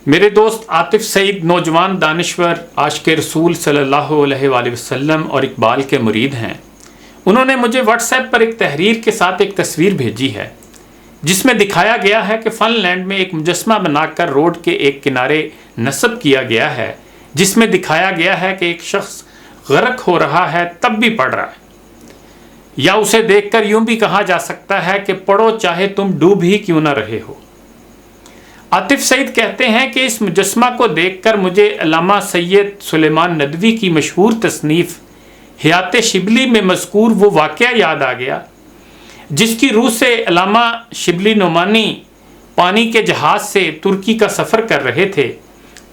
میرے دوست عاطف سعید نوجوان دانشور عاشق رسول صلی اللہ علیہ وآلہ وسلم اور اقبال کے مرید ہیں۔ انہوں نے مجھے واٹس ایپ پر ایک تحریر کے ساتھ ایک تصویر بھیجی ہے جس میں دکھایا گیا ہے کہ فن لینڈ میں ایک مجسمہ بنا کر روڈ کے ایک کنارے نصب کیا گیا ہے، جس میں دکھایا گیا ہے کہ ایک شخص غرق ہو رہا ہے تب بھی پڑھ رہا ہے، یا اسے دیکھ کر یوں بھی کہا جا سکتا ہے کہ پڑھو چاہے تم ڈوب ہی کیوں نہ رہے ہو۔ عاطف سعید کہتے ہیں کہ اس مجسمہ کو دیکھ کر مجھے علامہ سید سلیمان ندوی کی مشہور تصنیف حیات شبلی میں مذکور وہ واقعہ یاد آ گیا جس کی روح سے علامہ شبلی نعمانی پانی کے جہاز سے ترکی کا سفر کر رہے تھے۔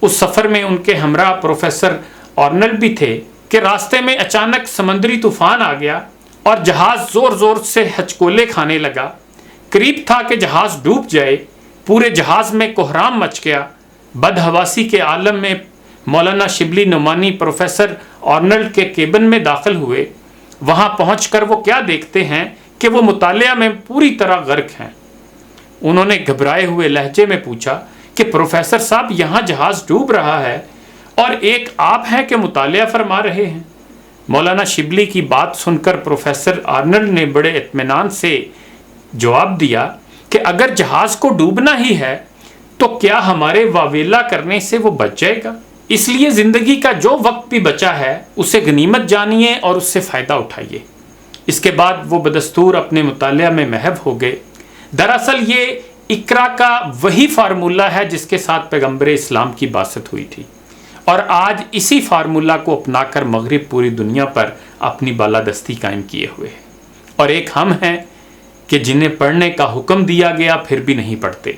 اس سفر میں ان کے ہمراہ پروفیسر آرنلڈ بھی تھے کہ راستے میں اچانک سمندری طوفان آ گیا اور جہاز زور زور سے ہچکولے کھانے لگا۔ قریب تھا کہ جہاز ڈوب جائے، پورے جہاز میں کوہرام مچ گیا۔ بدحواسی کے عالم میں مولانا شبلی نعمانی پروفیسر آرنلڈ کے کیبن میں داخل ہوئے۔ وہاں پہنچ کر وہ کیا دیکھتے ہیں کہ وہ مطالعہ میں پوری طرح غرق ہیں۔ انہوں نے گھبرائے ہوئے لہجے میں پوچھا کہ پروفیسر صاحب، یہاں جہاز ڈوب رہا ہے اور ایک آپ ہیں کہ مطالعہ فرما رہے ہیں۔ مولانا شبلی کی بات سن کر پروفیسر آرنلڈ نے بڑے اطمینان سے جواب دیا کہ اگر جہاز کو ڈوبنا ہی ہے تو کیا ہمارے واویلا کرنے سے وہ بچ جائے گا؟ اس لیے زندگی کا جو وقت بھی بچا ہے اسے غنیمت جانیے اور اس سے فائدہ اٹھائیے۔ اس کے بعد وہ بدستور اپنے مطالعہ میں محو ہو گئے۔ دراصل یہ اقرا کا وہی فارمولہ ہے جس کے ساتھ پیغمبر اسلام کی بعثت ہوئی تھی، اور آج اسی فارمولہ کو اپنا کر مغرب پوری دنیا پر اپنی بالادستی قائم کیے ہوئے ہے، اور ایک ہم ہیں کہ جنہیں پڑھنے کا حکم دیا گیا پھر بھی نہیں پڑھتے۔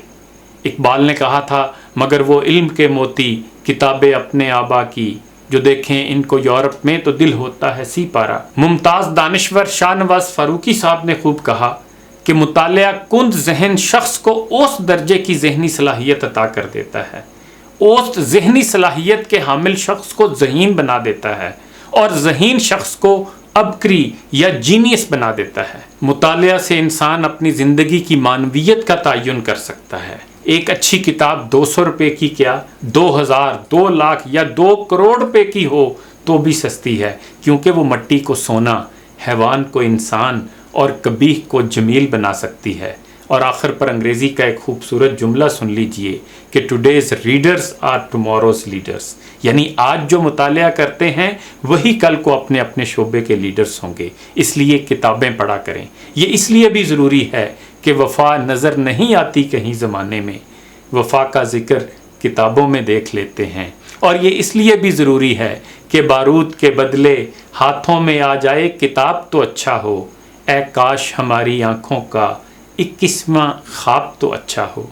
اقبال نے کہا تھا، مگر وہ علم کے موتی کتابیں اپنے آبا کی، جو دیکھیں ان کو یورپ میں تو دل ہوتا ہے سی پارا۔ ممتاز دانشور شاہ نواز فاروقی صاحب نے خوب کہا کہ مطالعہ کند ذہن شخص کو اوسط درجے کی ذہنی صلاحیت عطا کر دیتا ہے، اوسط ذہنی صلاحیت کے حامل شخص کو ذہین بنا دیتا ہے، اور ذہین شخص کو عبقری یا جینیس بنا دیتا ہے۔ مطالعہ سے انسان اپنی زندگی کی معنویت کا تعین کر سکتا ہے۔ ایک اچھی کتاب 200 روپے کی کیا 2000 2 لاکھ یا 2 کروڑ روپے کی ہو تو بھی سستی ہے، کیونکہ وہ مٹی کو سونا، حیوان کو انسان اور قبیح کو جمیل بنا سکتی ہے۔ اور آخر پر انگریزی کا ایک خوبصورت جملہ سن لیجئے کہ ٹوڈیز ریڈرز آر ٹموروز لیڈرز، یعنی آج جو مطالعہ کرتے ہیں وہی کل کو اپنے اپنے شعبے کے لیڈرز ہوں گے۔ اس لیے کتابیں پڑھا کریں۔ یہ اس لیے بھی ضروری ہے کہ وفا نظر نہیں آتی کہیں زمانے میں، وفا کا ذکر کتابوں میں دیکھ لیتے ہیں۔ اور یہ اس لیے بھی ضروری ہے کہ بارود کے بدلے ہاتھوں میں آ جائے کتاب تو اچھا ہو، اے کاش ہماری آنکھوں کا 21واں خواب تو اچھا ہو۔